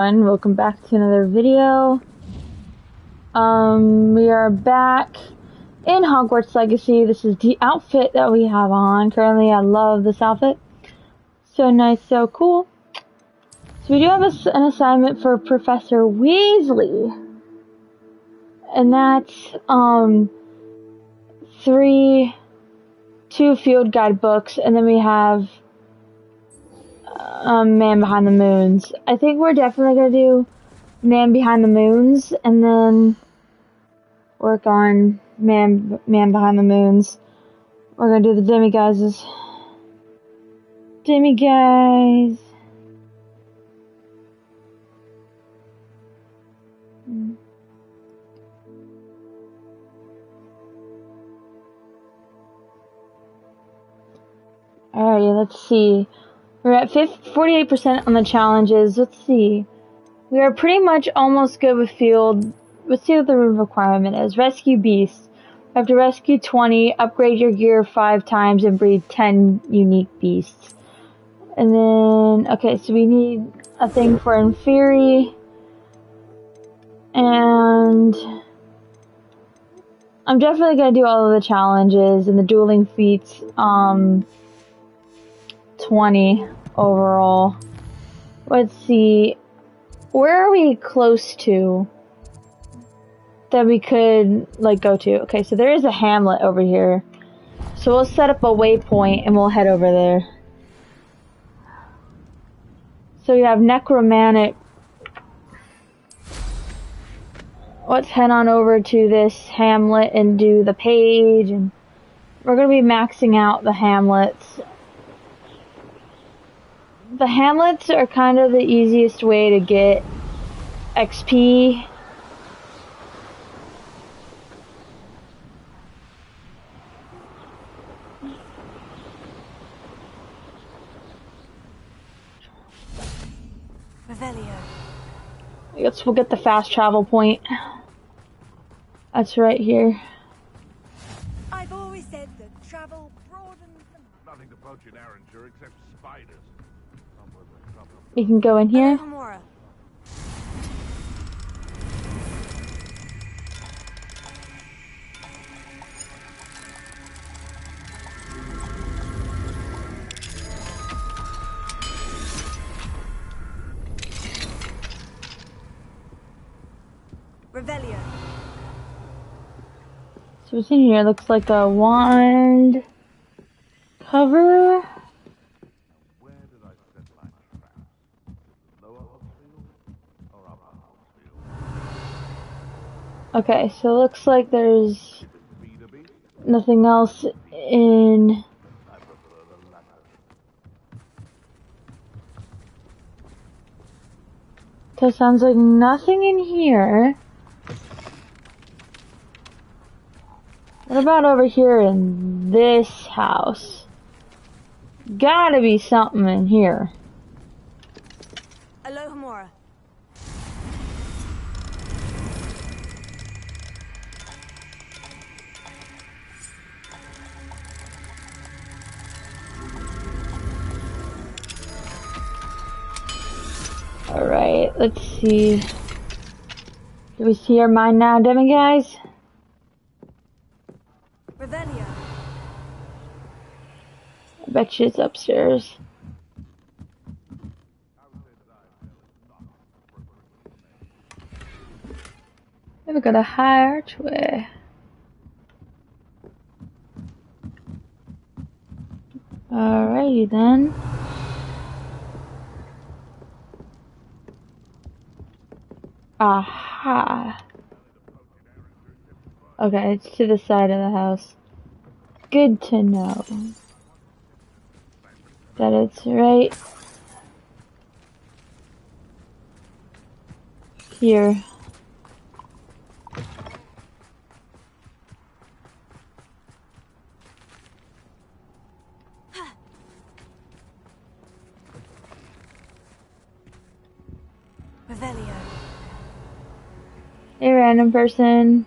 everyone, welcome back to another video. We are back in Hogwarts Legacy. This is the outfit that we have on. Currently, I love this outfit. So nice, so cool. So we do have an assignment for Professor Weasley. And that's, two field guide books, and then we have Man Behind the Moons. I think we're definitely gonna do Man Behind the Moons, and then work on Man Behind the Moons. We're gonna do the Demiguises. Demiguise. Alrighty, let's see. We're at 48% on the challenges. Let's see. We are pretty much almost good with field. Let's see what the requirement is. Rescue beasts. You have to rescue 20, upgrade your gear 5 times, and breed 10 unique beasts. And then, okay, so we need a thing for Inferi. And I'm definitely going to do all of the challenges and the dueling feats. 20 overall. Let's see. Where are we close to that we could, like, go to? Okay, so there is a hamlet over here. So we'll set up a waypoint and we'll head over there. So we have Necromantic. Let's head on over to this hamlet and do the page. And we're going to be maxing out the hamlets. The hamlets are kind of the easiest way to get XP. Revelio. I guess we'll get the fast travel point. That's right here. I've always said that travel broadens the... Nothing to poach in Arranger except spiders. We can go in here. Hamora. Revelio. So what's in here? Looks like a wand cover. Where did I set my traps? Lower Hogsfield or upper Hogsfield? Okay, so it looks like there's Feed a beast? nothing else in... I prefer the latter. So sounds like nothing in here. What about over here in this house? Gotta be something in here. Alohomora. Alright, let's see. Do we see our mine now, Demiguise? Revelio. I bet you it's upstairs. Then we got a high archway. Alrighty then. Aha. Okay, it's to the side of the house. Good to know that it's right here. Revelio. Hey, random person.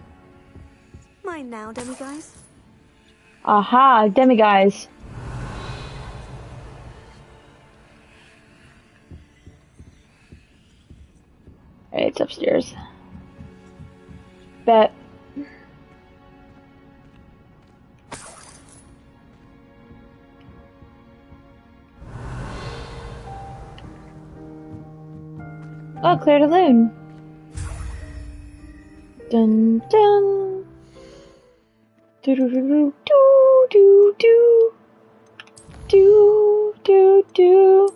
Mine now, Demiguise. Aha, Demiguise. Alright, it's upstairs. Bet. Oh, cleared a loon. Dun dun. Do do do do do do do do do.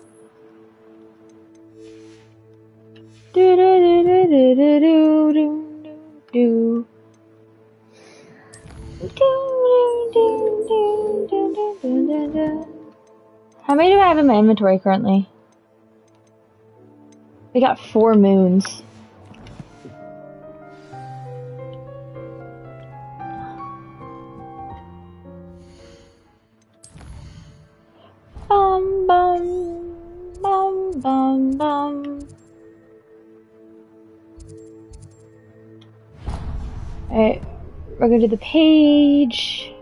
Do do do do do do do do. How many do I have in my inventory currently? We got 4 moons. Bum bum bum bum bum. Alright, we're gonna do the page.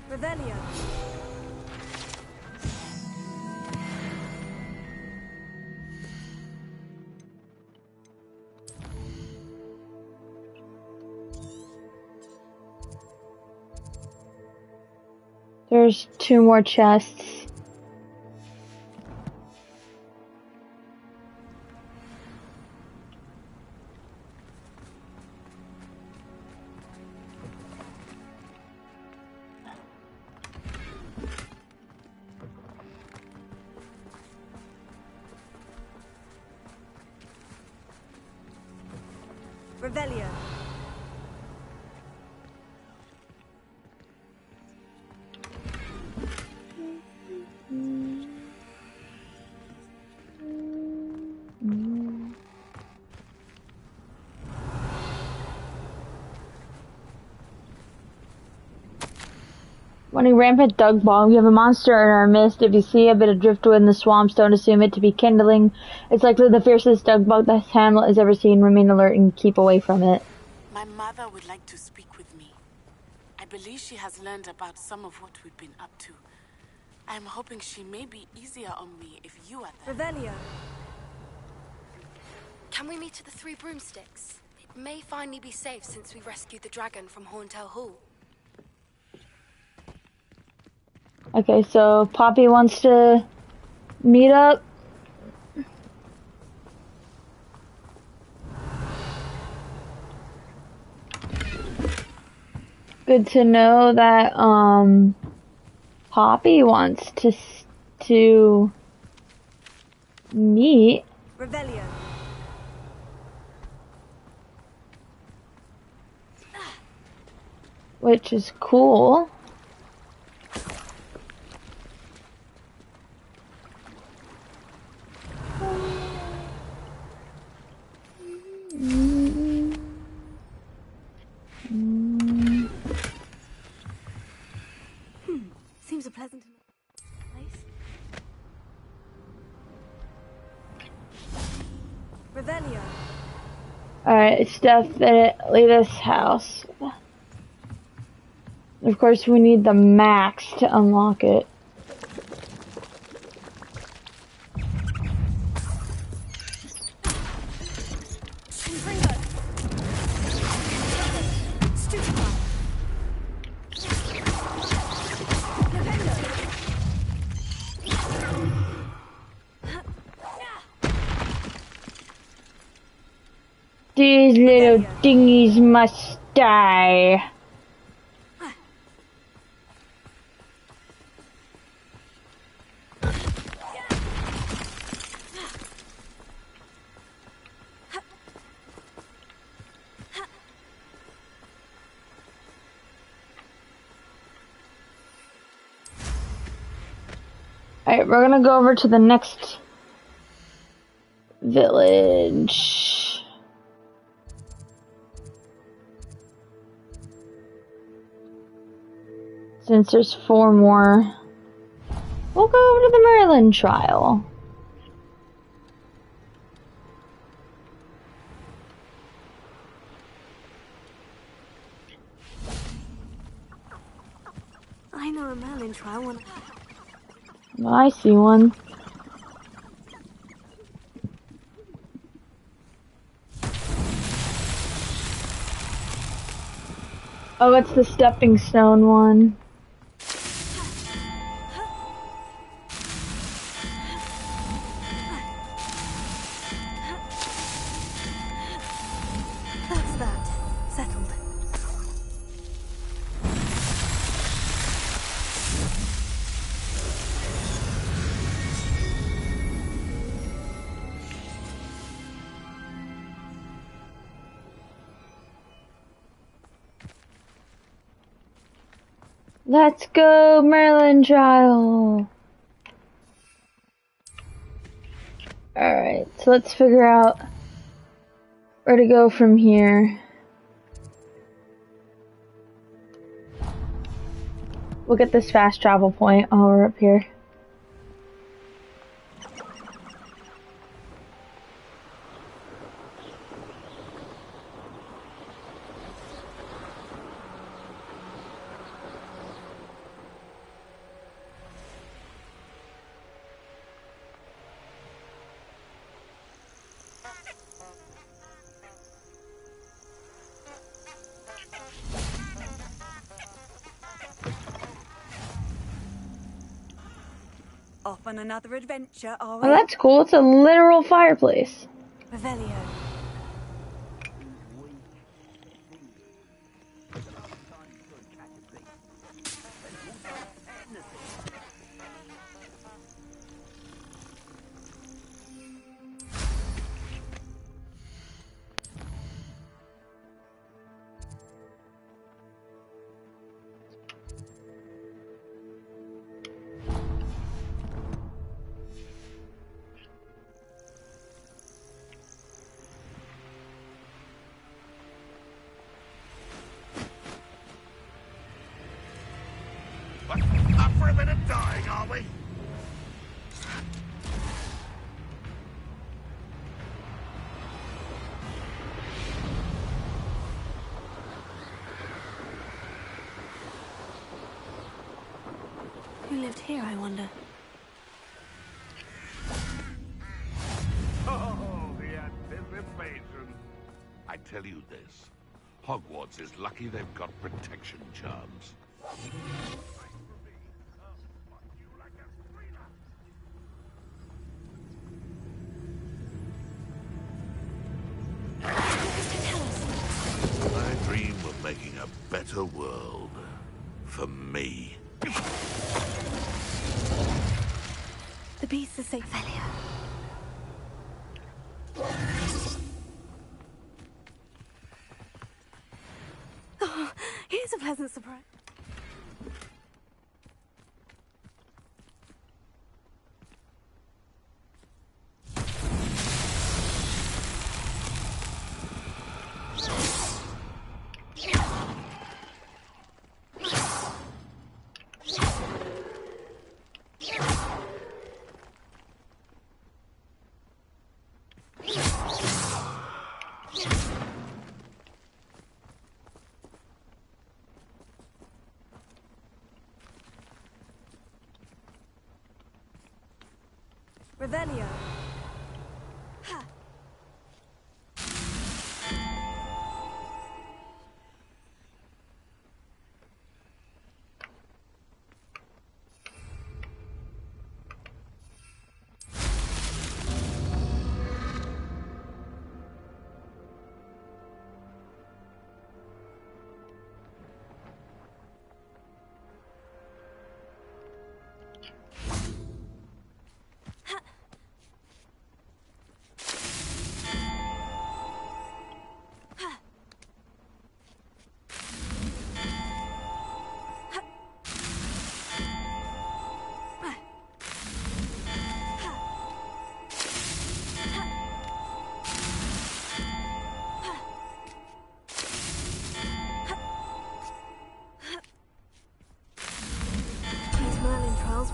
Revelio. There's 2 more chests. Revelio. Running rampant dug bomb. You have a monster in our midst. If you see a bit of driftwood in the swamps, don't assume it to be kindling. It's likely the fiercest dug bug that Hamlet has ever seen. Remain alert and keep away from it. My mother would like to speak with me. I believe she has learned about some of what we've been up to. I'm hoping she may be easier on me if you are there. Revelio. Can we meet at the Three Broomsticks? It may finally be safe since we rescued the dragon from Horntail Hall. Okay, so Poppy wants to meet up. Good to know that Poppy wants to meet. Revelio. Which is cool. Seems a pleasant place. Revelio. Alright, it's definitely this house. Of course, we need the max to unlock it. These little dingies must die. Alright, we're gonna go over to the next village. Since there's 4 more, we'll go over to the Merlin trial. I know a Merlin trial when Well, I see one. Oh, it's the stepping stone one. that's that. Settled. Let's go, Merlin trial. Alright, so let's figure out where to go from here. We'll get this fast travel point while we're up here. Off on another adventure, are Oh, we? that's cool. It's a literal fireplace. Revelio. What? Up for a bit of dying, are we? Who lived here, I wonder? Oh, the anticipation. I tell you this, Hogwarts is lucky they've got protection charms. I dream of making a better world for me. The beasts are safe. Revelio. Oh, here's a pleasant surprise. Revelio.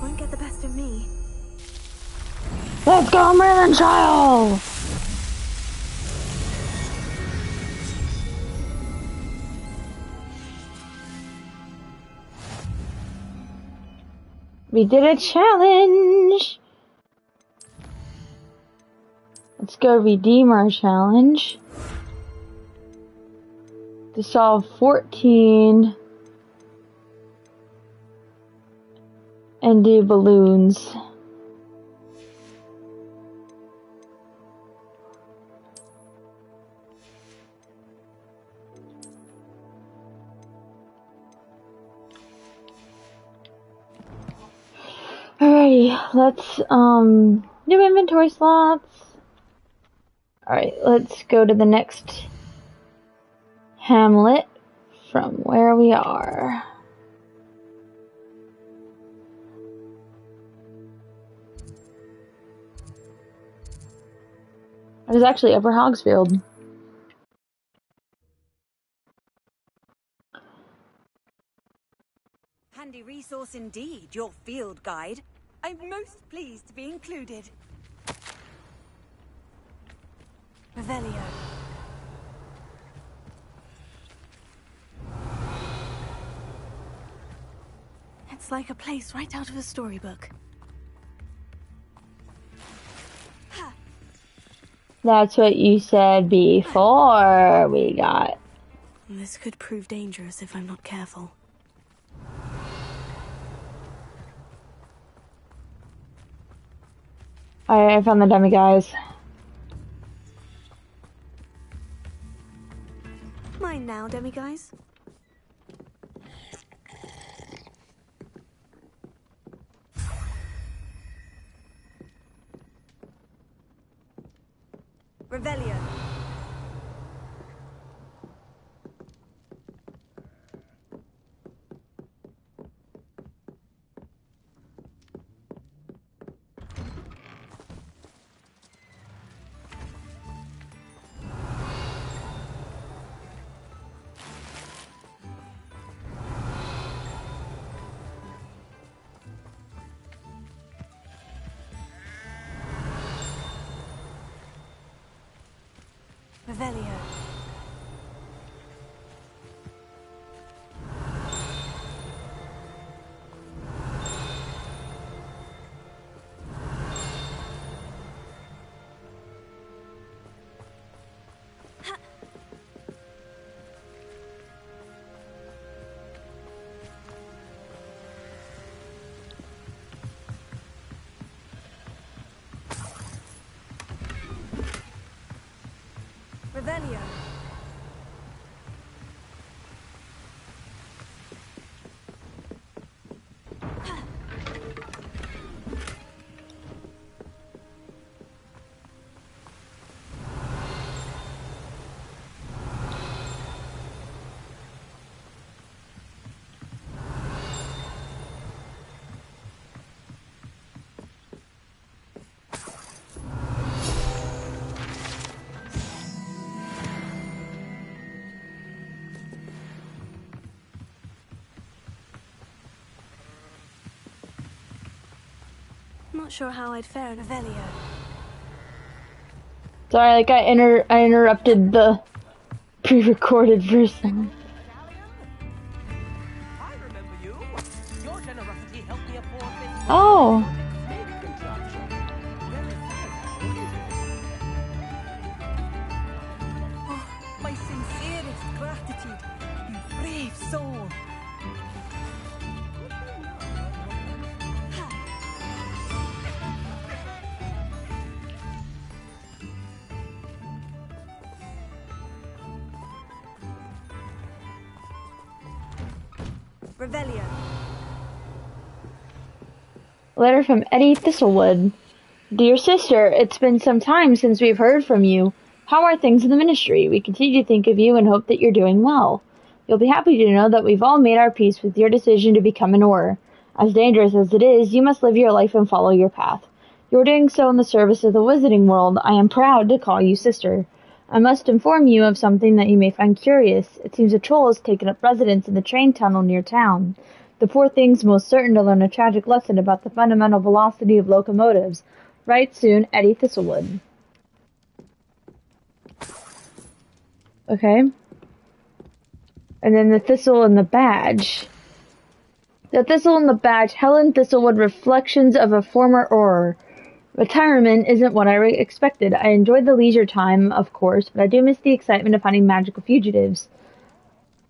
won't get the best of me. Let's go, Merlin Child! We did a challenge! Let's go redeem our challenge. To solve 14 and do balloons. Alrighty, let's do inventory slots. Alright, let's go to the next hamlet from where we are. It was actually Upper Hogsfield. Handy resource indeed, your field guide. I'm most pleased to be included. Revelio. It's like a place right out of a storybook. That's what you said before we got. This could prove dangerous if I'm not careful. Alright, I found the dummy guys. Mine now, demiguise. Revelio. Revelio. Revelio. Not sure how I'd fare in Revelio. Sorry, like I interrupted the pre-recorded version. I remember you. Your generosity helped me afford this. Oh. Oh, my sincerest gratitude, you brave soul. Revelio. Letter from Eddie Thistlewood. Dear sister, it's been some time since we've heard from you. How are things in the ministry? We continue to think of you and hope that you're doing well. You'll be happy to know that we've all made our peace with your decision to become an Auror. As dangerous as it is, you must live your life and follow your path. You're doing so in the service of the wizarding world. I am proud to call you sister. I must inform you of something that you may find curious. It seems a troll has taken up residence in the train tunnel near town. The poor thing's most certain to learn a tragic lesson about the fundamental velocity of locomotives. Right soon, Eddie Thistlewood. Okay. And then the thistle and the badge. The thistle and the badge. Helen Thistlewood, Reflections of a Former Auror. Retirement isn't what I expected. I enjoyed the leisure time, of course, but I do miss the excitement of hunting magical fugitives.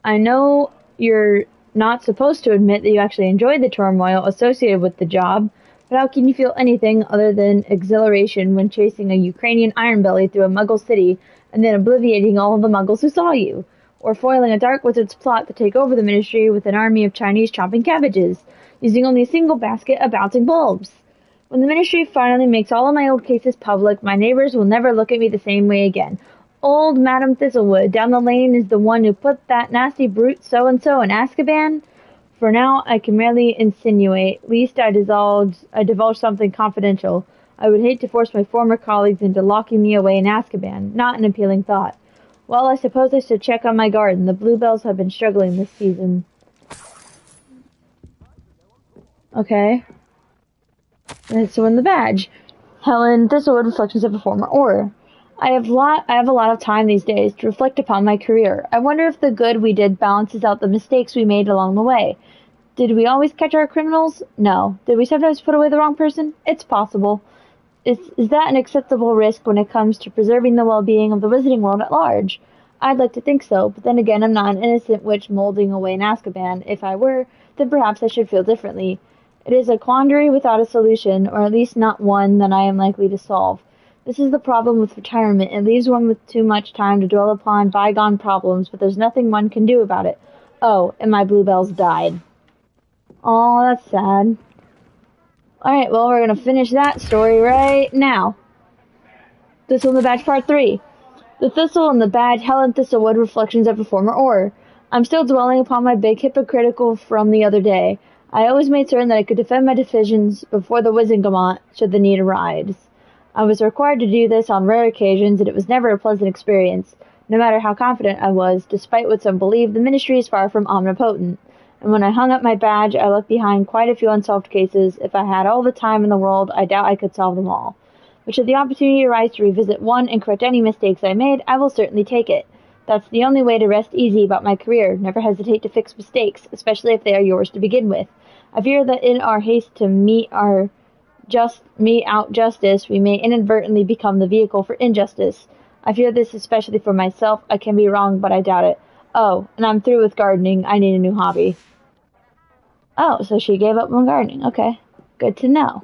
I know you're not supposed to admit that you actually enjoyed the turmoil associated with the job, but how can you feel anything other than exhilaration when chasing a Ukrainian ironbelly through a Muggle city and then obliviating all of the Muggles who saw you? Or foiling a dark wizard's plot to take over the ministry with an army of Chinese chopping cabbages, using only a single basket of bouncing bulbs? When the ministry finally makes all of my old cases public, my neighbors will never look at me the same way again. Old Madam Thistlewood down the lane is the one who put that nasty brute so-and-so in Azkaban? For now, I can merely insinuate. Least I divulge something confidential. I would hate to force my former colleagues into locking me away in Azkaban. Not an appealing thought. Well, I suppose I should check on my garden. The bluebells have been struggling this season. Okay. So in the badge, Helen Thistlewood, Reflections of a Former Auror. I have a lot of time these days to reflect upon my career. I wonder if the good we did balances out the mistakes we made along the way. Did we always catch our criminals? No. Did we sometimes put away the wrong person? It's possible. Is that an acceptable risk when it comes to preserving the well-being of the wizarding world at large? I'd like to think so, but then again, I'm not an innocent witch molding away in Azkaban. If I were, then perhaps I should feel differently. It is a quandary without a solution, or at least not one that I am likely to solve. This is the problem with retirement. It leaves one with too much time to dwell upon bygone problems, but there's nothing one can do about it. Oh, and my bluebells died. Oh, that's sad. Alright, well, we're gonna finish that story right now. Thistle and the Badge Part 3. The Thistle and the Badge, Helen Thistlewood, Reflections of a Former Auror. I'm still dwelling upon my big hypocritical from the other day. I always made certain that I could defend my decisions before the Wizengamot should the need arise. I was required to do this on rare occasions, and it was never a pleasant experience. No matter how confident I was, despite what some believed, the ministry is far from omnipotent. And when I hung up my badge, I left behind quite a few unsolved cases. If I had all the time in the world, I doubt I could solve them all. But should the opportunity arise to revisit one and correct any mistakes I made, I will certainly take it. That's the only way to rest easy about my career. Never hesitate to fix mistakes, especially if they are yours to begin with. I fear that in our haste to mete out justice, we may inadvertently become the vehicle for injustice. I fear this especially for myself. I can be wrong, but I doubt it. Oh, and I'm through with gardening. I need a new hobby. Oh, so she gave up on gardening. Okay, good to know.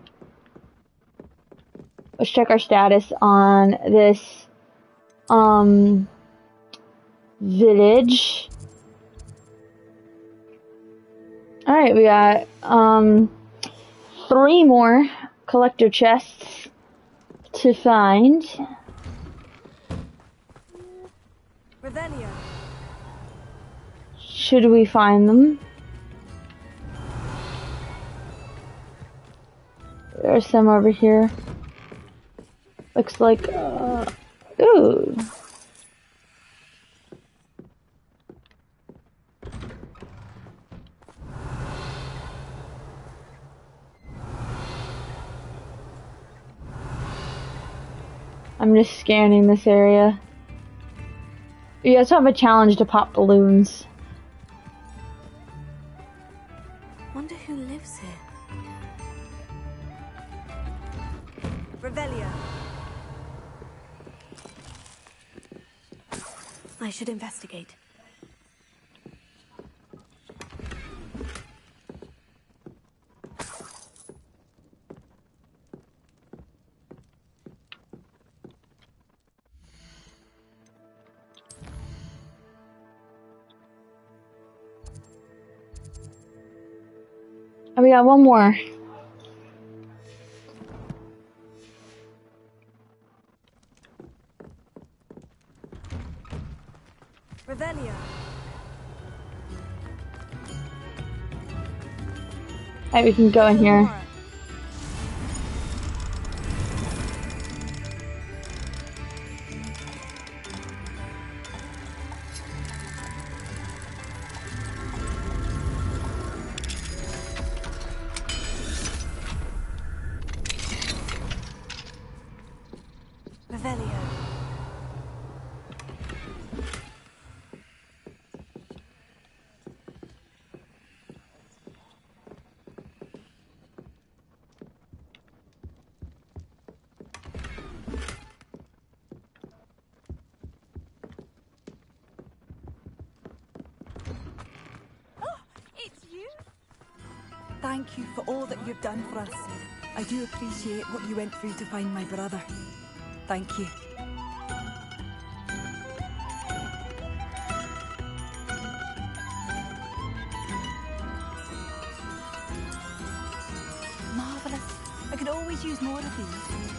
Let's check our status on this village. Alright, we got 3 more collector chests to find. Revelio. Should we find them? There's some over here. Looks like, ooh. I'm just scanning this area. You also have a challenge to pop balloons. Wonder who lives here. Revelio. I should investigate. Oh, we got one more. Revelio. Alright, we can go in here. thank you for all that you've done for us. I do appreciate what you went through to find my brother. Thank you. Marvelous. I could always use more of these.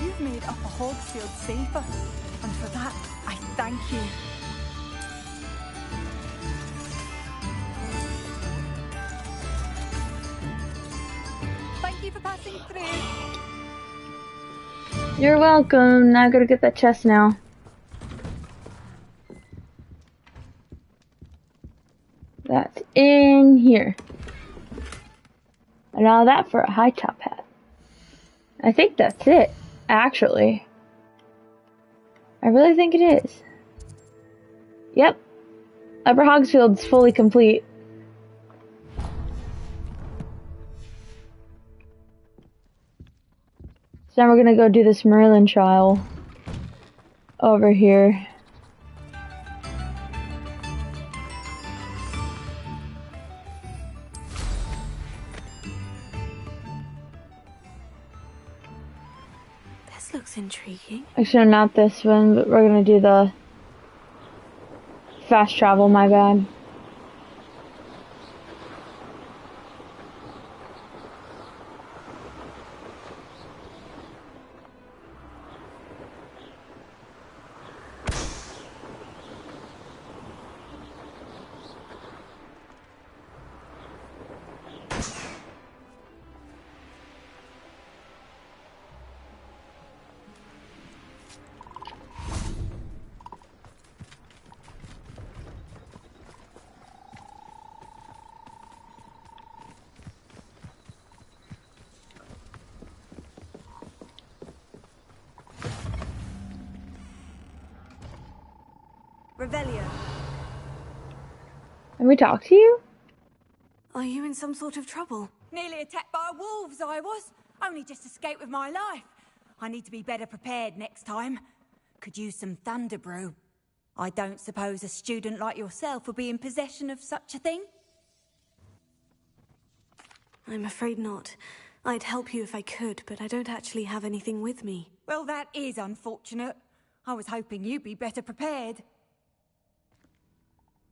You've made Upper Hogsfield safer, and for that, I thank you. Thank you for passing through. You're welcome. Now I gotta get that chest now. That's in here. And all that for a high top hat. I think that's it, actually. I really think it is. Yep. Upper Hogsfield's fully complete. So now we're gonna go do this Merlin trial over here. This looks intriguing. Actually, not this one, but we're gonna do the fast travel, my bad. Revelio, Can we talk to you? are you in some sort of trouble? Nearly attacked by wolves, I was. Only just escaped with my life. I need to be better prepared next time. Could use some thunder brew. I don't suppose a student like yourself would be in possession of such a thing? I'm afraid not. I'd help you if I could, but I don't actually have anything with me. Well, that is unfortunate. I was hoping you'd be better prepared.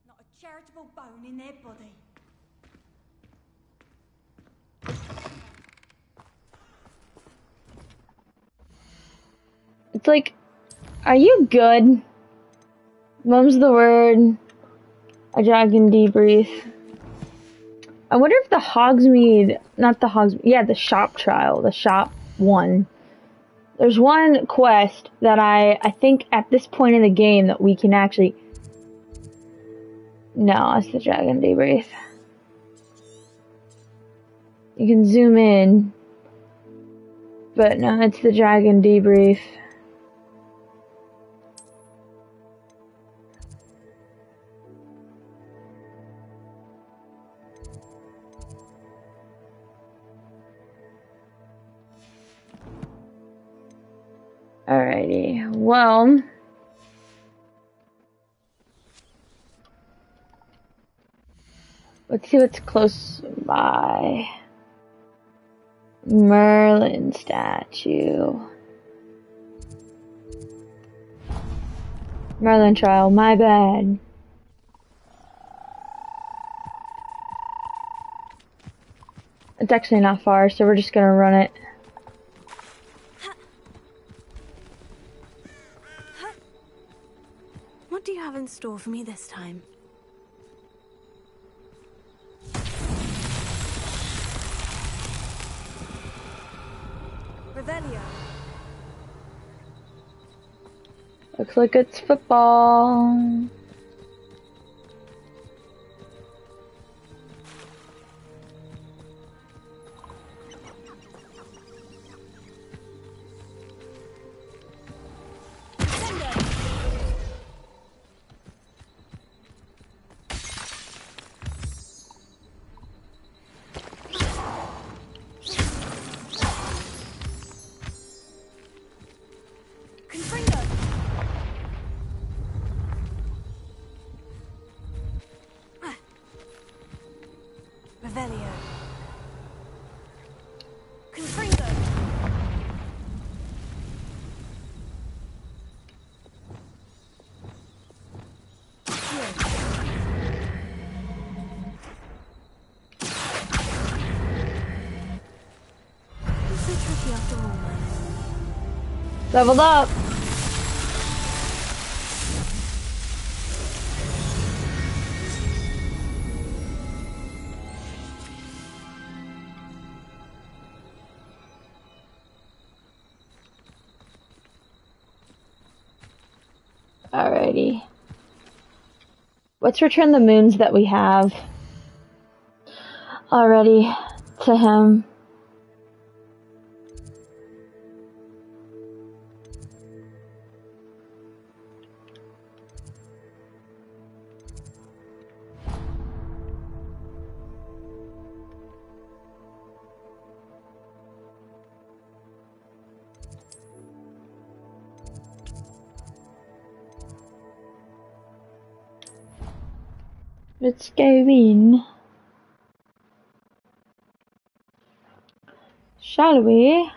Not a charitable bone in their body. It's like, are you good? Mum's the word. A dragon debrief. I wonder if the Hogsmeade, not the Hogsmeade, yeah, the shop trial, the shop one. There's one quest that I think at this point in the game that we can actually... No, it's the dragon debrief. You can zoom in. But no, it's the dragon debrief. Alrighty, well... Let's see what's close by. Merlin statue. Merlin trial, my bad. It's actually not far, so we're just gonna run it. What do you have in store for me this time? Revelio. Looks like it's football. Leveled up. Alrighty. Let's return the moons that we have already to him. Let's go in. Shall we?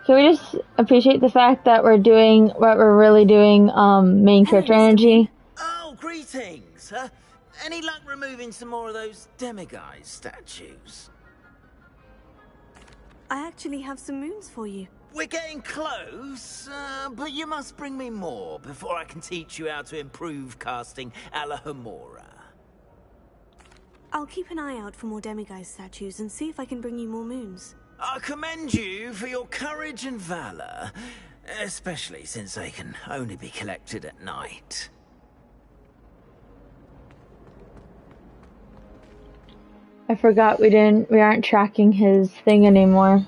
Can we just appreciate the fact that we're doing what we're really doing, main character energy? Oh, greetings! Any luck removing some more of those demiguise statues? I actually have some moons for you. We're getting close, but you must bring me more before I can teach you how to improve casting a la Homora. I'll keep an eye out for more demiguise statues and see if I can bring you more moons. I commend you for your courage and valor, especially since they can only be collected at night. I forgot we aren't tracking his thing anymore.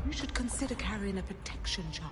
You should consider carrying a protection charm.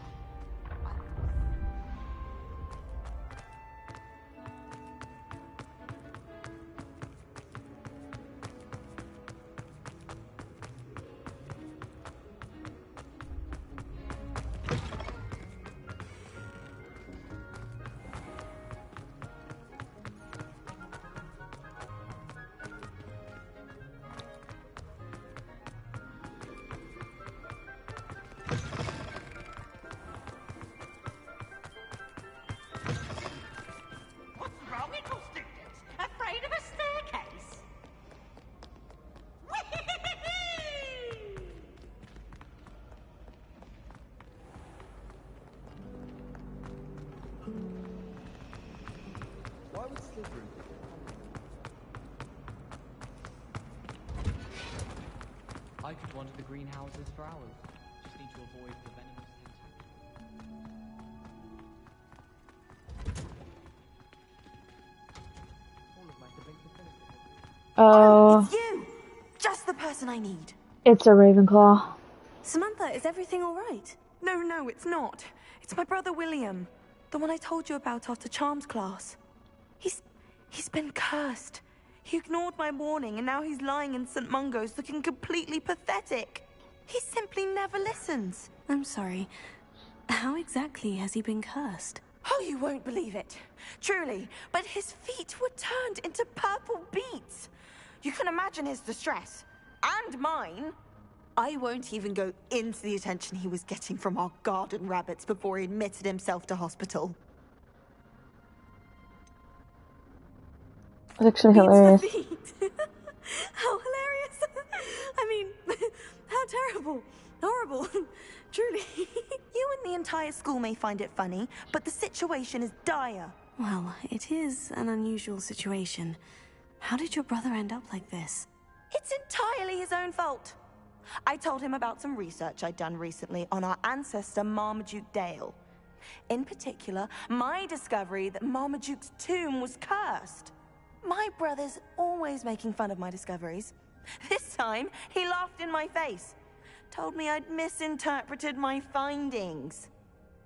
I could wander the greenhouses for hours. Just need to avoid the venomous tentacles. Oh, it's you! Just the person I need. It's a Ravenclaw. Samantha, is everything all right? No, it's not. It's my brother William. The one I told you about after Charms class. He's been cursed. He ignored my warning and now he's lying in St. Mungo's looking completely pathetic. He simply never listens. I'm sorry. How exactly has he been cursed? Oh, you won't believe it. Truly, but his feet were turned into purple beets. You can imagine his distress. And mine. I won't even go into the attention he was getting from our garden rabbits before he admitted himself to hospital. It's actually hilarious. How hilarious! I mean, how terrible, horrible, truly. You and the entire school may find it funny, but the situation is dire. Well, it is an unusual situation. How did your brother end up like this? It's entirely his own fault. I told him about some research I'd done recently on our ancestor Marmaduke Dale. In particular, my discovery that Marmaduke's tomb was cursed. My brother's always making fun of my discoveries. This time, he laughed in my face. Told me I'd misinterpreted my findings.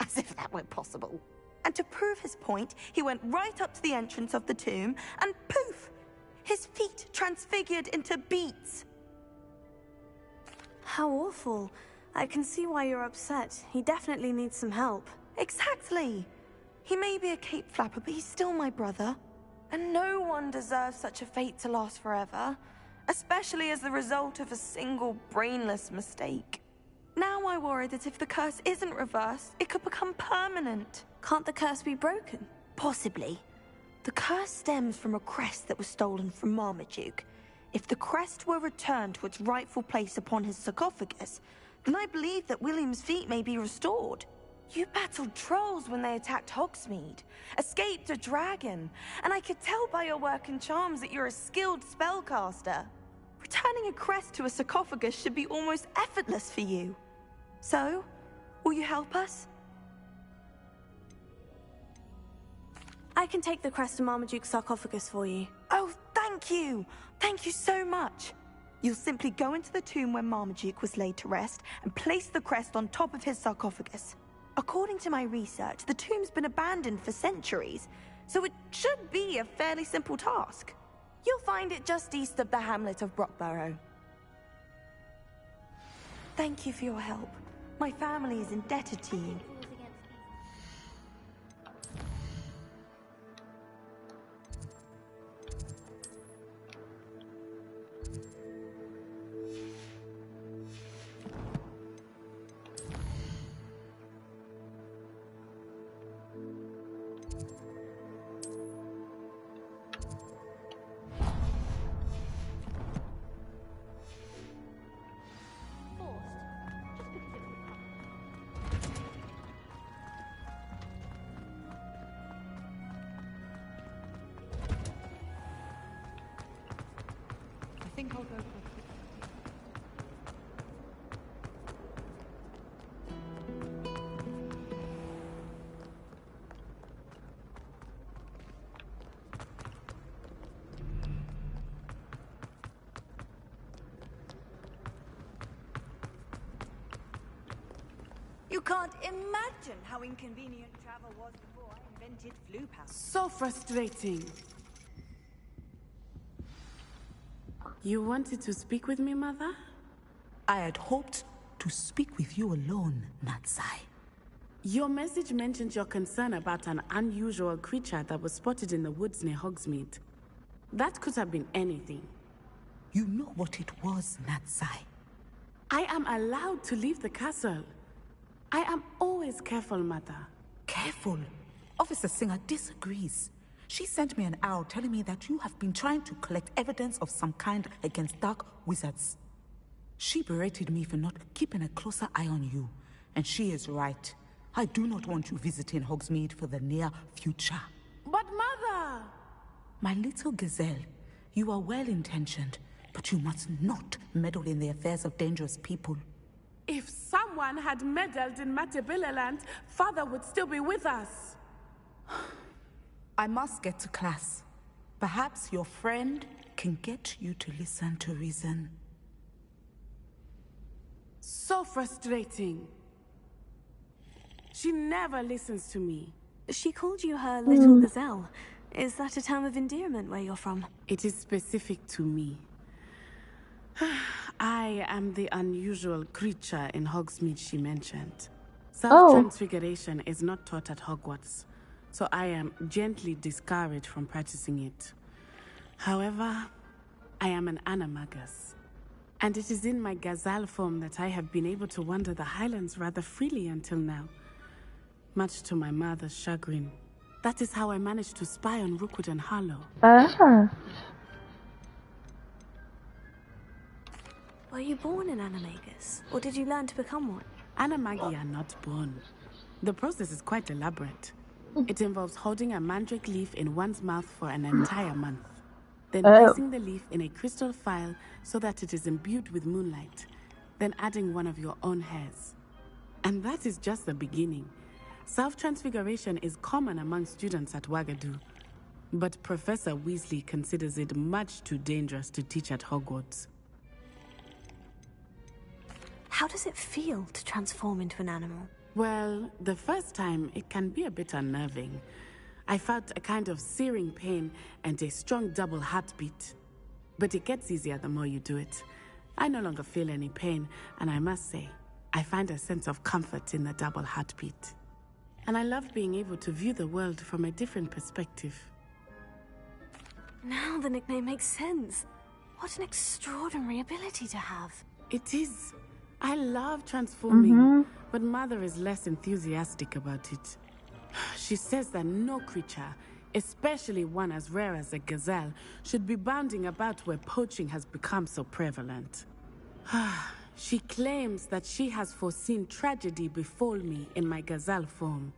As if that were possible. And to prove his point, he went right up to the entrance of the tomb and poof! His feet transfigured into beets. How awful. I can see why you're upset. He definitely needs some help. Exactly. He may be a cape flapper, but he's still my brother. And no one deserves such a fate to last forever, especially as the result of a single brainless mistake. Now I worry that if the curse isn't reversed, it could become permanent. Can't the curse be broken? Possibly. The curse stems from a crest that was stolen from Marmaduke. If the crest were returned to its rightful place upon his sarcophagus, then I believe that William's feet may be restored. You battled trolls when they attacked Hogsmeade, escaped a dragon, and I could tell by your work and charms that you're a skilled spellcaster. Returning a crest to a sarcophagus should be almost effortless for you. So, will you help us? I can take the crest to Marmaduke's sarcophagus for you. Oh, thank you! Thank you so much! You'll simply go into the tomb where Marmaduke was laid to rest and place the crest on top of his sarcophagus. According to my research, the tomb's been abandoned for centuries, so it should be a fairly simple task. You'll find it just east of the hamlet of Brockborough. Thank you for your help. My family is indebted to you. I think I'll go for You can't imagine how inconvenient travel was before I invented flu passes. So frustrating. You wanted to speak with me, Mother? I had hoped to speak with you alone, Natsai. Your message mentioned your concern about an unusual creature that was spotted in the woods near Hogsmeade. That could have been anything. You know what it was, Natsai. I am allowed to leave the castle. I am always careful, Mother. Careful. Officer Singer disagrees. She sent me an owl telling me that you have been trying to collect evidence of some kind against dark wizards. She berated me for not keeping a closer eye on you. And she is right. I do not want you visiting Hogsmeade for the near future. But Mother! My little gazelle, you are well-intentioned, but you must not meddle in the affairs of dangerous people. If someone had meddled in Matabeleland, Father would still be with us. I must get to class. Perhaps your friend can get you to listen to reason. So frustrating. She never listens to me. She called you her little gazelle. Is that a term of endearment where you're from? It is specific to me. I am the unusual creature in Hogsmeade she mentioned. Self-transfiguration is not taught at Hogwarts, so I am gently discouraged from practicing it. However, I am an animagus. And it is in my gazelle form that I have been able to wander the highlands rather freely until now. Much to my mother's chagrin. That is how I managed to spy on Rookwood and Harlow. Ah. Were you born an animagus, or did you learn to become one? Animagi are not born. The process is quite elaborate. It involves holding a mandrake leaf in one's mouth for an entire month. Then placing the leaf in a crystal phial so that it is imbued with moonlight. Then adding one of your own hairs. And that is just the beginning. Self-transfiguration is common among students at Wagadu. But Professor Weasley considers it much too dangerous to teach at Hogwarts. How does it feel to transform into an animal? Well, the first time, it can be a bit unnerving. I felt a kind of searing pain and a strong double heartbeat. But it gets easier the more you do it. I no longer feel any pain, and I must say, I find a sense of comfort in the double heartbeat. And I love being able to view the world from a different perspective. Now the nickname makes sense. What an extraordinary ability to have. It is. I love transforming, but Mother is less enthusiastic about it. She says that no creature, especially one as rare as a gazelle, should be bounding about where poaching has become so prevalent. She claims that she has foreseen tragedy befall me in my gazelle form.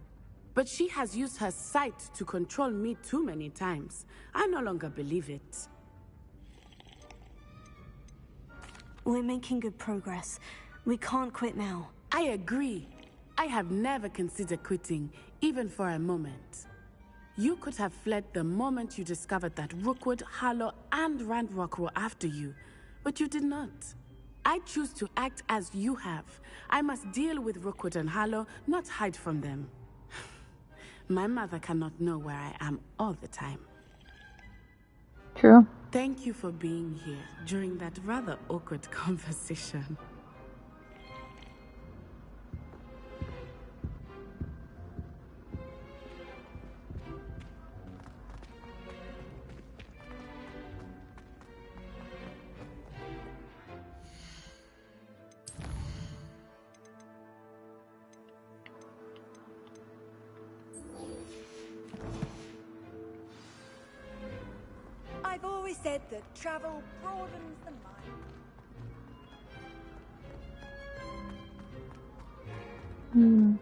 But she has used her sight to control me too many times. I no longer believe it. We're making good progress. We can't quit now. I agree. I have never considered quitting, even for a moment. You could have fled the moment you discovered that Rookwood, Harlow, and Ranrock were after you, but you did not. I choose to act as you have. I must deal with Rookwood and Harlow, not hide from them. My mother cannot know where I am all the time. True. Thank you for being here during that rather awkward conversation. I've always said that travel broadens the mind.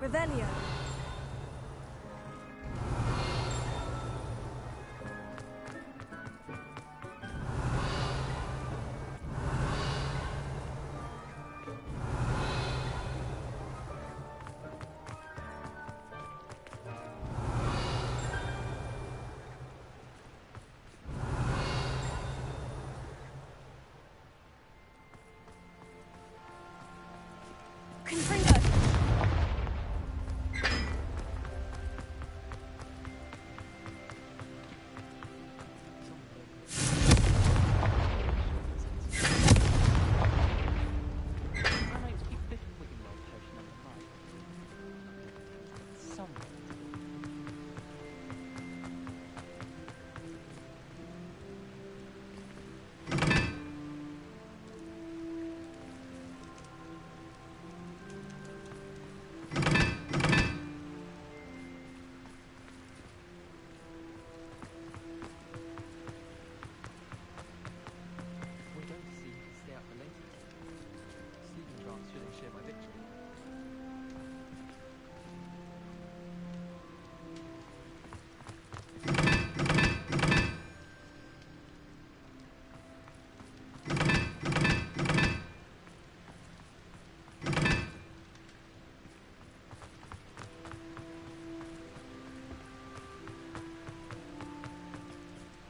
Revelio.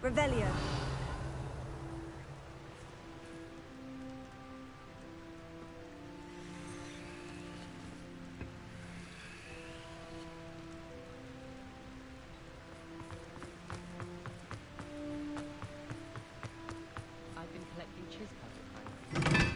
Revelio. I've been collecting chispas at night.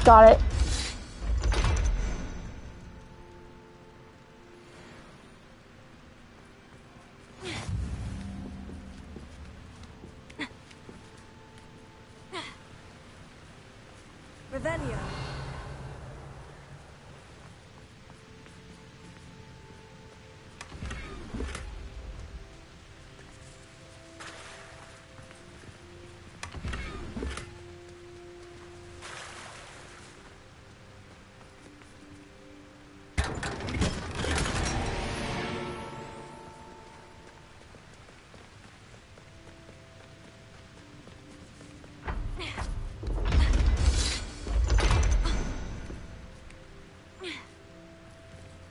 Got it. Revelio.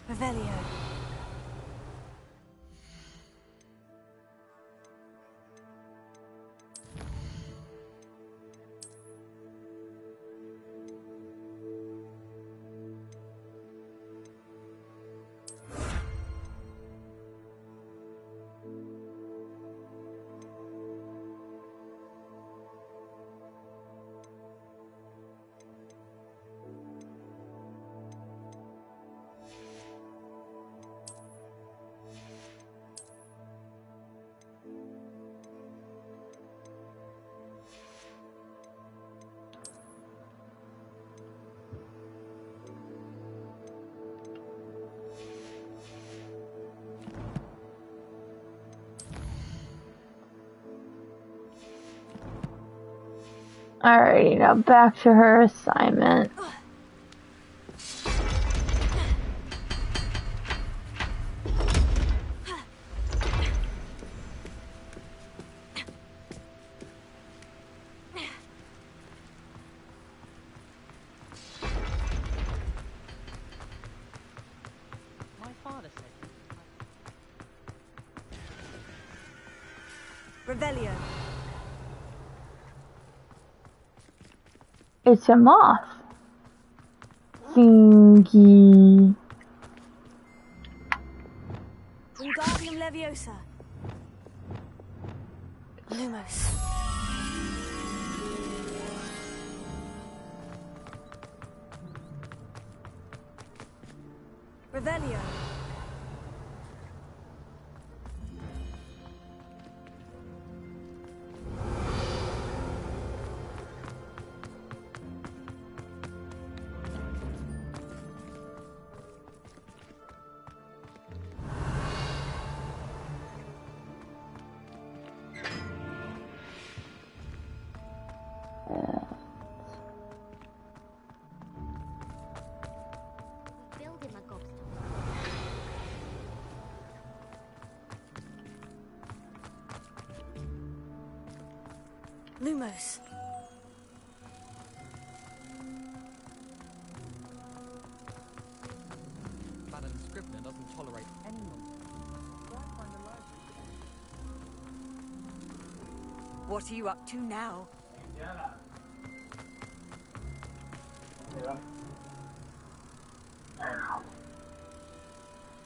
Revelio. Alrighty, now back to her assignment. My father said. Revelio. It's a moth. Thingy. Wingardium Leviosa. Lumos. Revelio. Lumos. Madam Scribner doesn't tolerate anyone. What are you up to now?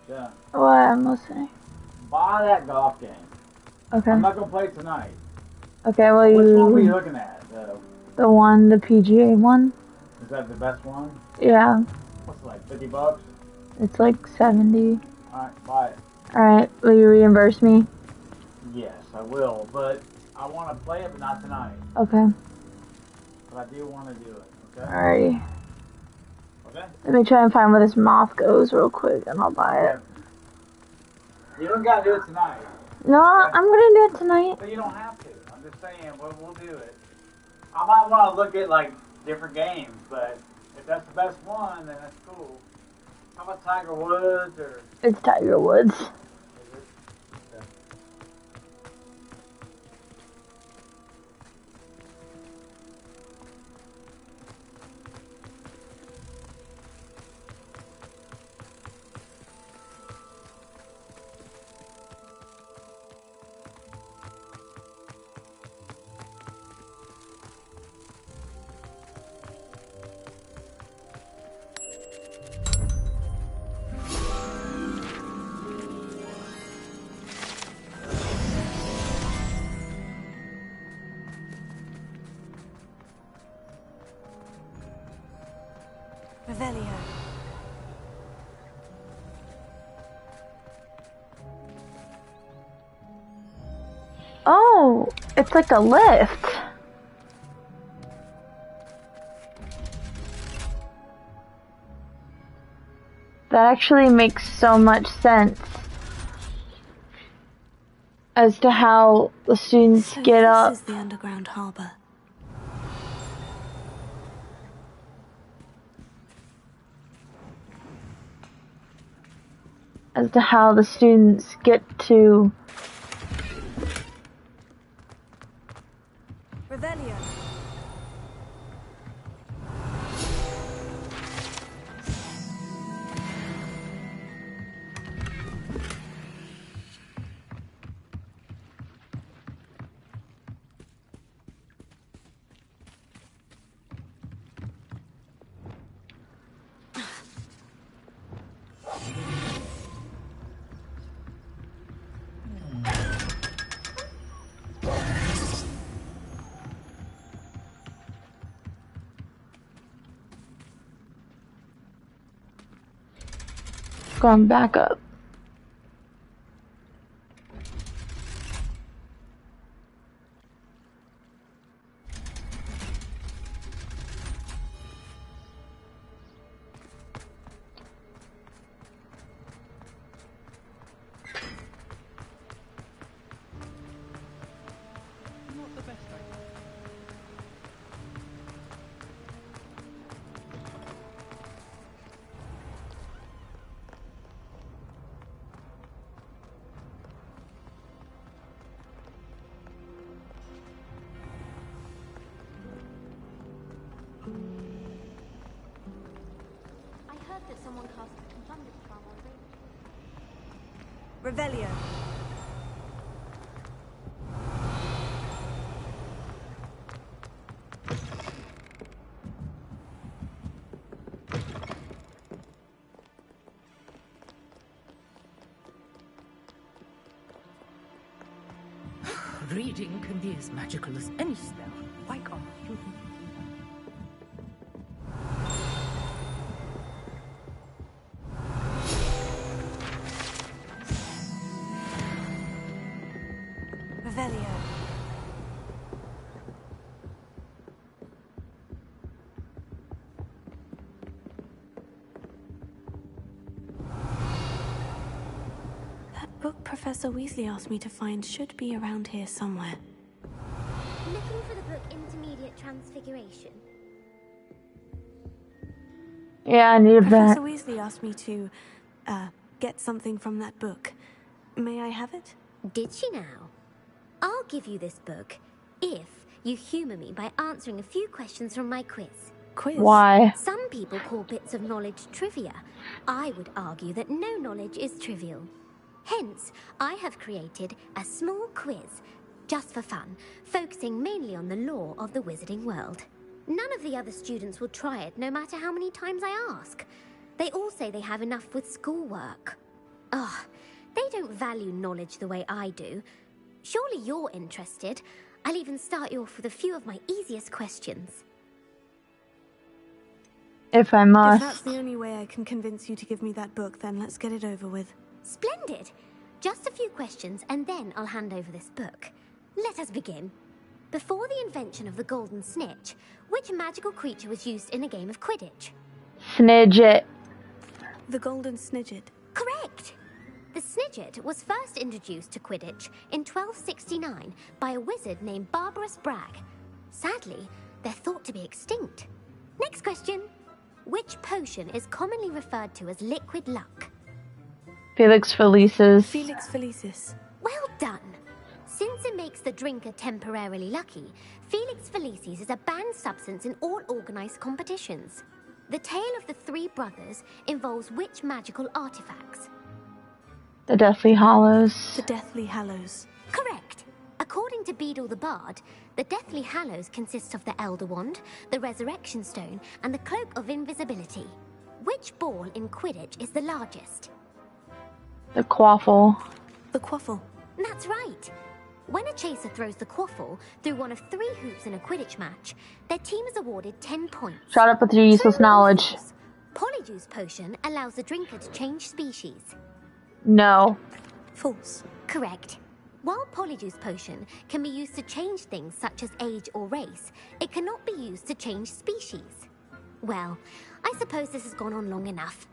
Yeah. What? I'm listening. Buy that golf game. Okay. I'm not gonna play it tonight. Okay, well Which one were you you... looking at, though? The PGA one? Is that the best one? Yeah. What's it, like, $50? It's like 70. Alright, buy it. Alright, will you reimburse me? Yes, I will, but I want to play it, but not tonight. Okay. But I do want to do it, okay? Alrighty. Okay? Let me try and find where this moth goes real quick and I'll buy it. You don't gotta do it tonight. No, okay? I'm gonna do it tonight. But you don't have to. I'm just saying, we'll do it. I might want to look at, like, different games, but if that's the best one, then that's cool. How about Tiger Woods, or... It's Tiger Woods. Revelio. Oh, it's like a lift. That actually makes so much sense as to how the students get up. This is the underground harbor. As to how the students get to Revelio. going back up. Someone cast a thunderstorm on Revelio. Reading can be as magical as any spell. Why can't you? Revelio. That book Professor Weasley asked me to find should be around here somewhere. Looking for the book Intermediate Transfiguration. Yeah, I needed Professor that. Weasley asked me to, get something from that book. May I have it? Did she now? I'll give you this book if you humour me by answering a few questions from my quiz. Quiz? Why? Some people call bits of knowledge trivia. I would argue that no knowledge is trivial. Hence, I have created a small quiz, just for fun, focusing mainly on the lore of the wizarding world. None of the other students will try it, no matter how many times I ask. They all say they have enough with schoolwork. Ugh, they don't value knowledge the way I do. Surely you're interested. I'll even start you off with a few of my easiest questions. If I must. If that's the only way I can convince you to give me that book, then let's get it over with. Splendid! Just a few questions, and then I'll hand over this book. Let us begin. Before the invention of the golden snitch, which magical creature was used in a game of Quidditch? Snidget. The golden snidget. Correct! The snidget was first introduced to Quidditch in 1269 by a wizard named Barbarous Bragg. Sadly, they're thought to be extinct. Next question. Which potion is commonly referred to as liquid luck? Felix Felicis. Felix Felicis. Well done! Since it makes the drinker temporarily lucky, Felix Felicis is a banned substance in all organized competitions. The tale of the three brothers involves which magical artifacts? The Deathly Hallows. The Deathly Hallows. Correct! According to Beedle the Bard, the Deathly Hallows consists of the Elder Wand, the Resurrection Stone, and the Cloak of Invisibility. Which ball in Quidditch is the largest? The Quaffle. The Quaffle. That's right! When a chaser throws the Quaffle through one of 3 hoops in a Quidditch match, their team is awarded 10 points. Shut up with your useless knowledge. Polyjuice potion allows the drinker to change species. No. False. Correct. While Polyjuice potion can be used to change things such as age or race, it cannot be used to change species. Well, I suppose this has gone on long enough.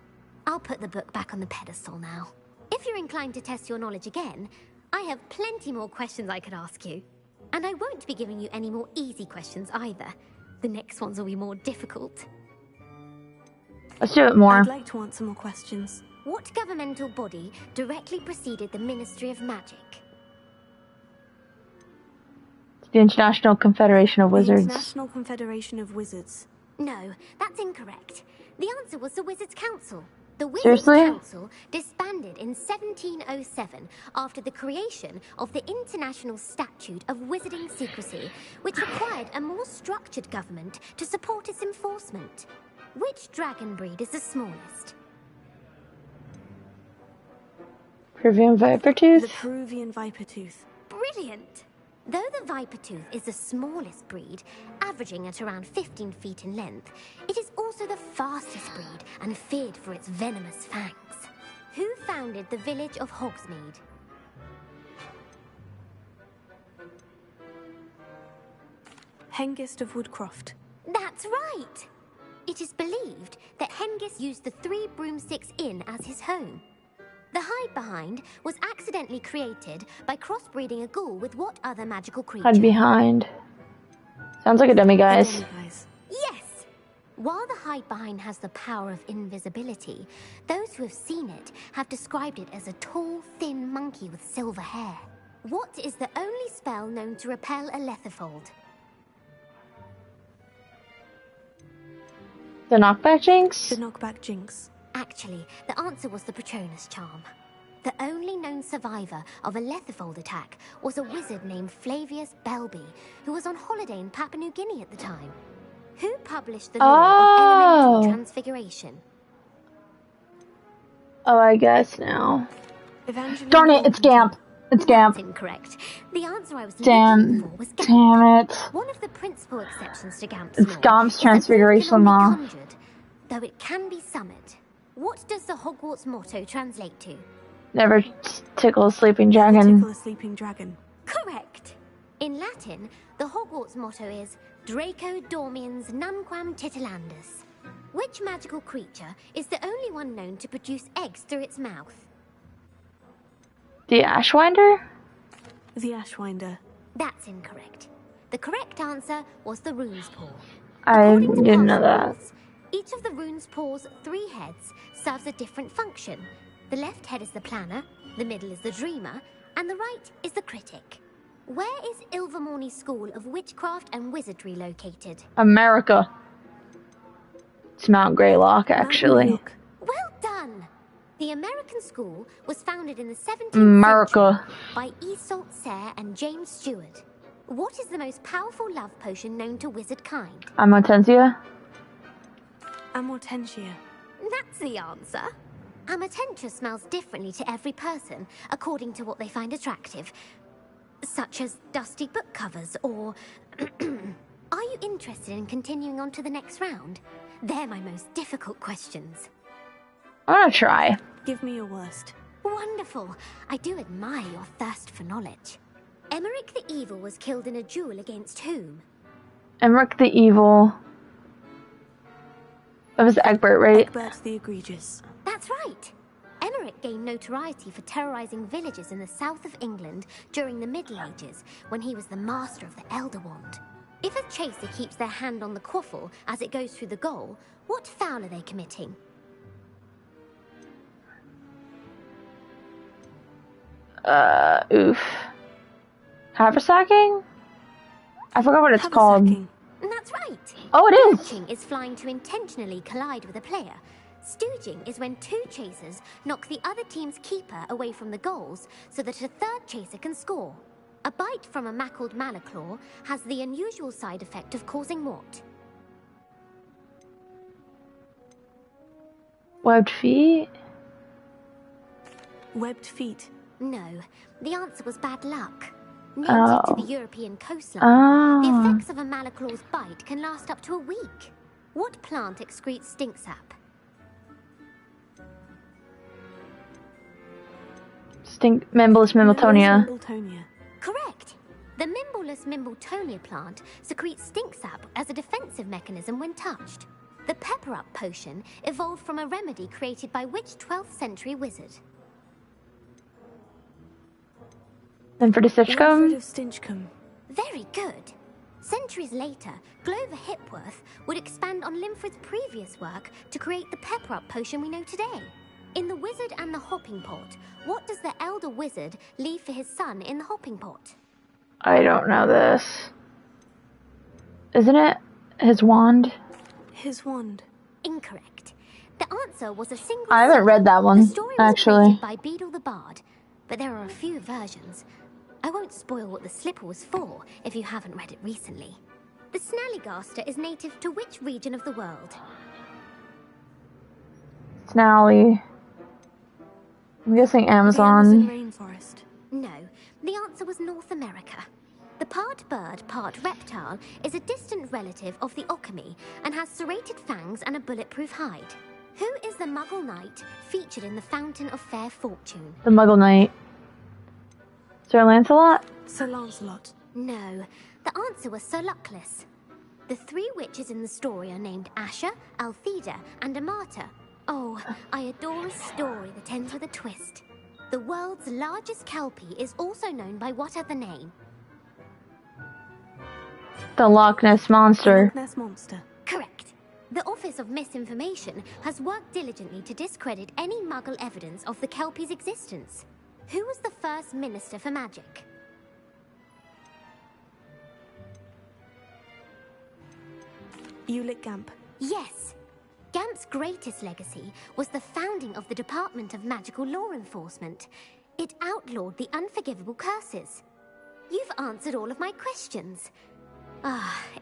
I'll put the book back on the pedestal now. If you're inclined to test your knowledge again, I have plenty more questions I could ask you. And I won't be giving you any more easy questions either. The next ones will be more difficult. Let's do it more. I'd like to answer more questions. What governmental body directly preceded the Ministry of Magic? It's the International Confederation of Wizards. The International Confederation of Wizards. No, that's incorrect. The answer was the Wizards' Council. The Wizards' Seriously? Council disbanded in 1707 after the creation of the International Statute of Wizarding Secrecy, which required a more structured government to support its enforcement. Which dragon breed is the smallest? Peruvian Vipertooth? The Peruvian Vipertooth. Brilliant! Though the Vipertooth is the smallest breed, averaging at around 15 feet in length, it is also the fastest breed and feared for its venomous fangs. Who founded the village of Hogsmeade? Hengist of Woodcroft. That's right! It is believed that Hengist used the 3 Broomsticks Inn as his home. The hide-behind was accidentally created by crossbreeding a ghoul with what other magical creature? Hide behind. Sounds like a dummy, guys. Yes! While the hide-behind has the power of invisibility, those who have seen it have described it as a tall, thin monkey with silver hair. What is the only spell known to repel a Lethifold? The knockback jinx? The knockback jinx. Actually, the answer was the Patronus charm. The only known survivor of a Lethifold attack was a wizard named Flavius Belby, who was on holiday in Papua New Guinea at the time. Who published the law of elemental transfiguration? Oh, I guess now. Evangeline Darn it, it's Gamp. It's Gamp. That's incorrect. The answer I was Damn. looking for was Gamp. Damn it. One of the principal exceptions to Gamp's It's law Gamp's is that it transfiguration cannot law. be conjured, though it can be summoned. What does the Hogwarts motto translate to? Never tickle a sleeping Never dragon. tickle a sleeping dragon. Correct. In Latin, the Hogwarts motto is Draco Dormiens Nunquam Titilandus. Which magical creature is the only one known to produce eggs through its mouth? The Ashwinder? The Ashwinder. That's incorrect. The correct answer was the Rune's Paw. I According to didn't know Parsons that. rules, each of the Rune's Paw's 3 heads serves a different function. The left head is the planner, the middle is the dreamer, and the right is the critic. Where is Ilvermorny School of Witchcraft and Wizardry located? America. It's Mount Greylock, actually. Well done! The American school was founded in the 17th America. century by Iseult Sayre and James Stewart. What is the most powerful love potion known to wizard kind? Amortensia? Amortentia. That's the answer. Amortentia smells differently to every person, according to what they find attractive. Such as dusty book covers, or... Are you interested in continuing on to the next round? They're my most difficult questions. I'm gonna try. Give me your worst. Wonderful. I do admire your thirst for knowledge. Emmerich the Evil was killed in a duel against whom? Emmerich the Evil. That was Egbert, right? Egbert the Egregious. That's right. Emmerich gained notoriety for terrorizing villages in the south of England during the Middle Ages, when he was the master of the Elder Wand. If a chaser keeps their hand on the quaffle as it goes through the goal, what foul are they committing? Oof. Haversacking? I forgot what it's called. That's right. Oh, it is. Poaching is flying to intentionally collide with a player. Stooging is when 2 chasers knock the other team's keeper away from the goals so that a third chaser can score. A bite from a mackled malaclaw has the unusual side effect of causing what? Webbed feet? Webbed feet. No, the answer was bad luck. Native to the European coastline, the Oh. effects of a malaclaw's bite can last up to a week. What plant excretes stink sap? Mimbleless Mimbletonia. Correct. The Mimbleless Mimbletonia plant secretes stink sap as a defensive mechanism when touched. The Pepper Up potion evolved from a remedy created by which 12th century wizard? Linford of Stinchcombe. Very good. Centuries later, Glover Hipworth would expand on Linford's previous work to create the Pepper Up potion we know today. In The Wizard and the Hopping Pot, what does the elder wizard leave for his son in the hopping pot? I don't know this. Isn't it his wand? His wand. Incorrect. The answer was a single. I haven't read that one, the story was actually. created by Beadle the Bard, but there are a few versions. I won't spoil what the slipper was for if you haven't read it recently. The Snallygaster is native to which region of the world? Snally. I'm guessing Amazon. Rainforest. No, the answer was North America. The part bird, part reptile is a distant relative of the Occamy and has serrated fangs and a bulletproof hide. Who is the Muggle Knight featured in the Fountain of Fair Fortune? The Muggle Knight. Sir Lancelot? Sir Lancelot. No, the answer was Sir Luckless. The three witches in the story are named Asher, Altheda, and Amata. Oh, I adore a story that ends with a twist. The world's largest kelpie is also known by what other name? The Loch Ness Monster. Loch Ness Monster. Correct. The Office of Misinformation has worked diligently to discredit any Muggle evidence of the kelpie's existence. Who was the first Minister for Magic? Ulick Gamp. Yes. Gamp's greatest legacy was the founding of the Department of Magical Law Enforcement. It outlawed the unforgivable curses. You've answered all of my questions.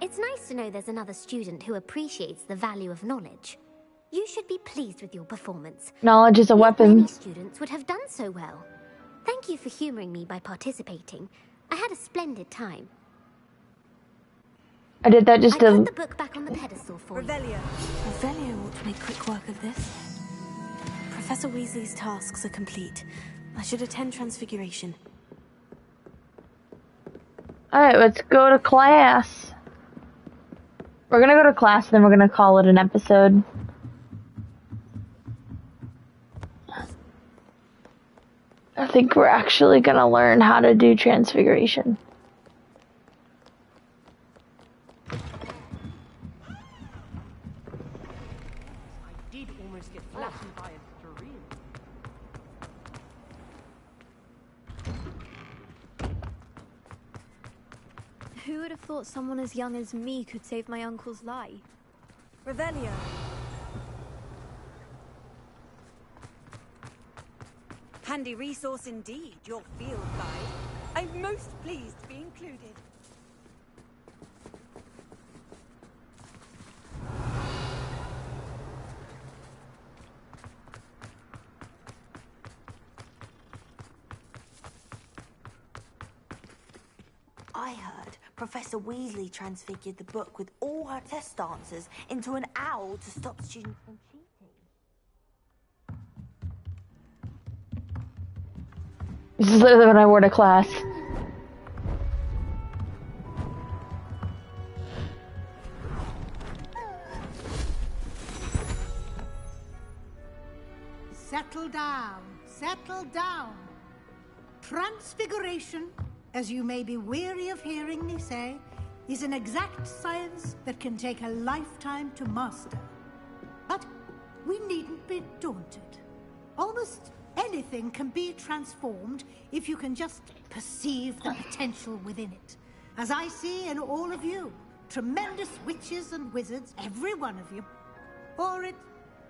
It's nice to know there's another student who appreciates the value of knowledge. You should be pleased with your performance. Knowledge is a weapon. Many students would have done so well. Thank you for humoring me by participating. I had a splendid time. I did that just I to... put the book back on the pedestal for you. Revelio ought to make quick work of this. Professor Weasley's tasks are complete. I should attend Transfiguration. Alright, let's go to class. We're gonna go to class, and then we're gonna call it an episode. I think we're actually gonna learn how to do Transfiguration. Who would have thought someone as young as me could save my uncle's life? Revelio. Handy resource indeed, your field guide. I'm most pleased to be included. I heard Professor Weasley transfigured the book with all her test answers into an owl to stop students from cheating. This is literally what I wore to class. Settle down, settle down. Transfiguration, as you may be weary of hearing me say, is an exact science that can take a lifetime to master. But we needn't be daunted. Almost anything can be transformed if you can just perceive the potential within it. As I see in all of you, tremendous witches and wizards, every one of you. Or it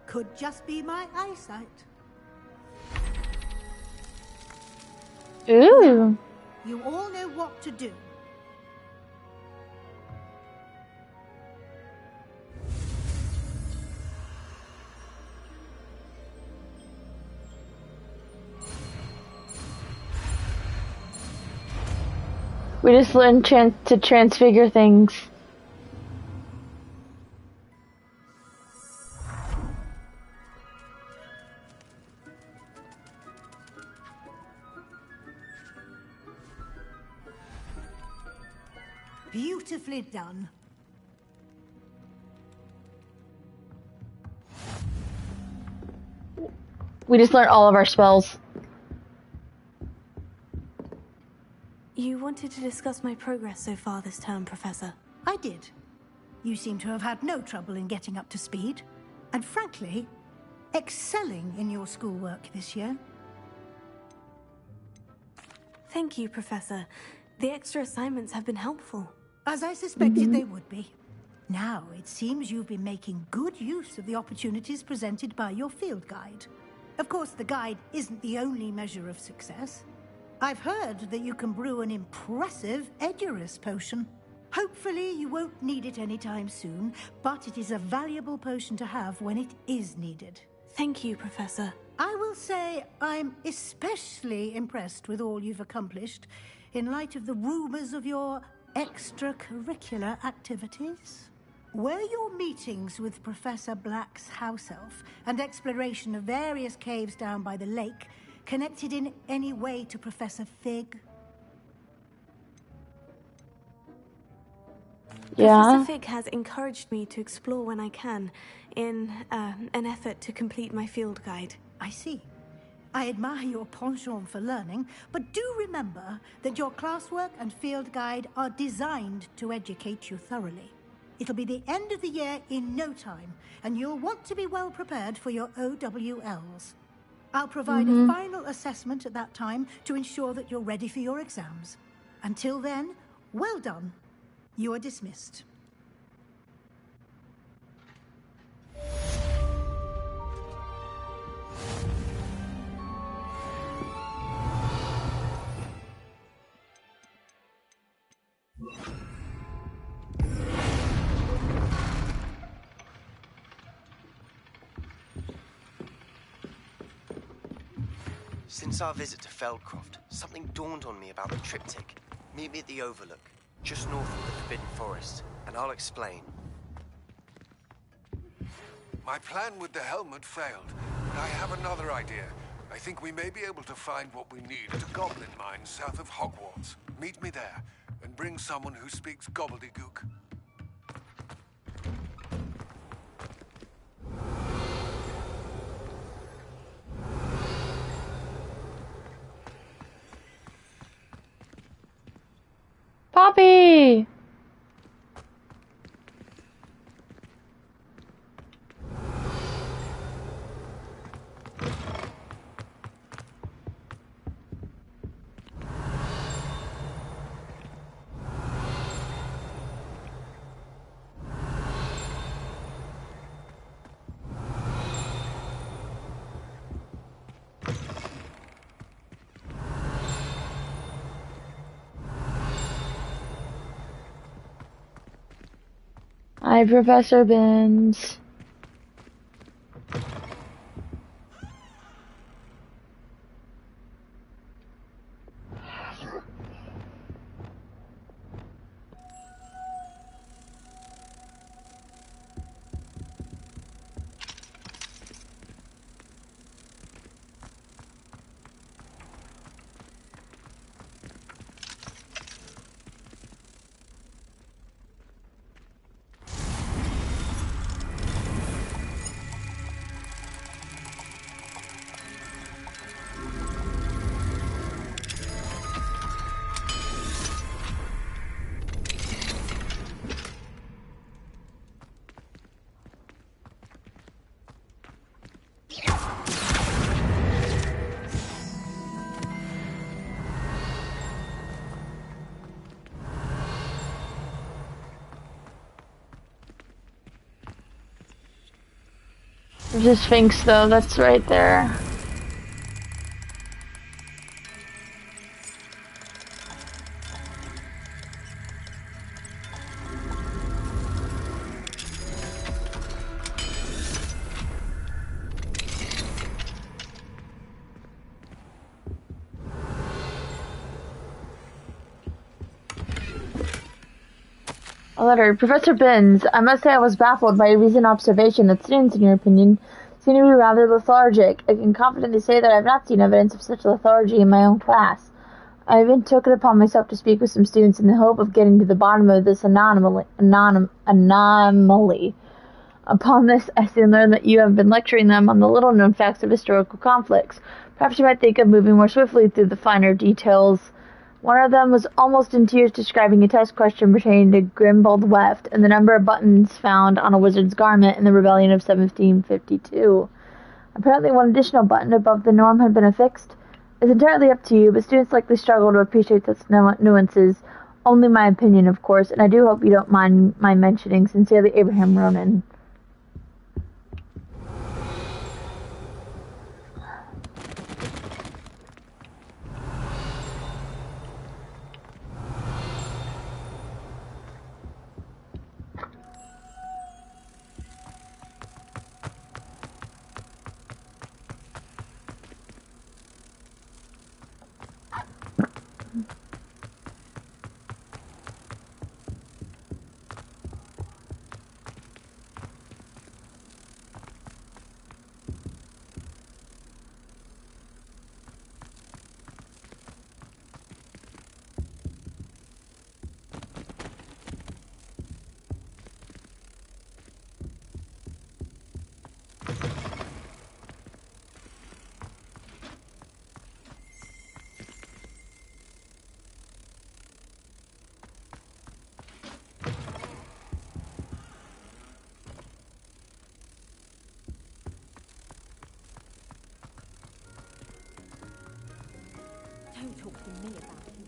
could just be my eyesight. Ooh. You all know what to do. We just learned to transfigure things. Beautifully done. We just learned all of our spells. You wanted to discuss my progress so far this term, Professor. I did. You seem to have had no trouble in getting up to speed. And frankly, excelling in your schoolwork this year. Thank you, Professor. The extra assignments have been helpful. As I suspected they would be. Now, it seems you've been making good use of the opportunities presented by your field guide. Of course, the guide isn't the only measure of success. I've heard that you can brew an impressive Edurus potion. Hopefully, you won't need it anytime soon, but it is a valuable potion to have when it is needed. Thank you, Professor. I will say I'm especially impressed with all you've accomplished in light of the rumors of your extracurricular activities. Were your meetings with Professor Black's house elf and exploration of various caves down by the lake connected in any way to Professor Fig? Yeah. Professor Fig has encouraged me to explore when I can, in an effort to complete my field guide. I see. I admire your penchant for learning, but do remember that your classwork and field guide are designed to educate you thoroughly. It'll be the end of the year in no time, and you'll want to be well prepared for your OWLs. I'll provide a final assessment at that time to ensure that you're ready for your exams. Until then, well done. You are dismissed. Since our visit to Feldcroft, something dawned on me about the triptych. Meet me at the Overlook, just north of the Forbidden Forest, and I'll explain. My plan with the helmet failed, but I have another idea. I think we may be able to find what we need at a goblin mine south of Hogwarts. Meet me there, and bring someone who speaks gobbledygook. Poppy! Hi, Professor Binns. There's a Sphinx, though, that's right there. A letter. Professor Binns, I must say I was baffled by a recent observation that students, in your opinion, seem to be rather lethargic. I can confidently say that I have not seen evidence of such lethargy in my own class. I even took it upon myself to speak with some students in the hope of getting to the bottom of this anomaly. Upon this, I soon learned that you have been lecturing them on the little-known facts of historical conflicts. Perhaps you might think of moving more swiftly through the finer details. One of them was almost in tears describing a test question pertaining to Grimbold Weft and the number of buttons found on a wizard's garment in the rebellion of 1752. Apparently one additional button above the norm had been affixed. It's entirely up to you, but students likely struggle to appreciate such nuances. Only my opinion, of course, and I do hope you don't mind my mentioning. Sincerely, Abraham Ronan. Don't talk to me about him.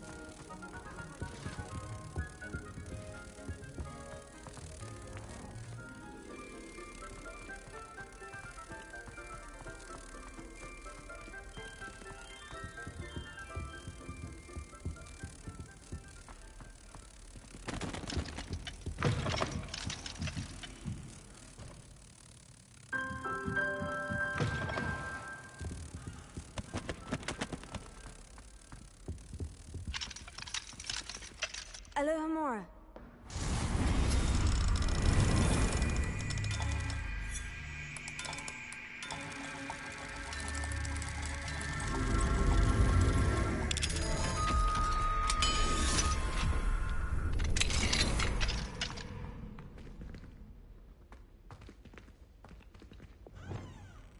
Alohomora.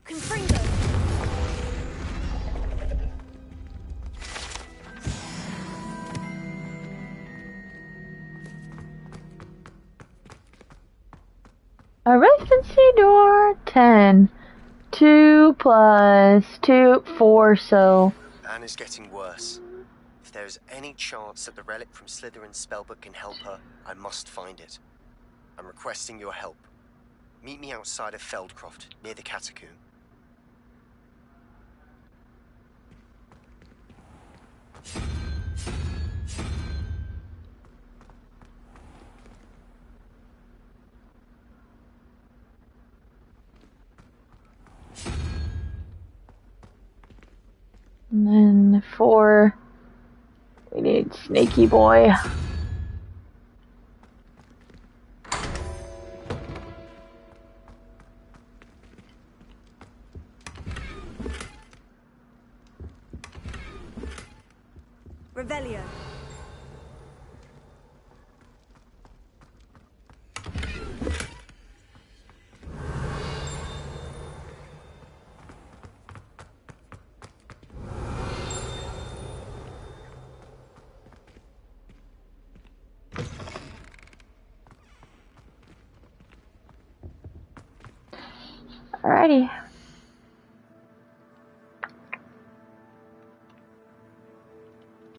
Confringo. A residency door, 10. 2 plus 2, 4, so... Anna's getting worse. If there is any chance that the relic from Slytherin's spellbook can help her, I must find it. I'm requesting your help. Meet me outside of Feldcroft, near the catacomb. And then 4, we need Snaky Boy. Revelio. Alrighty.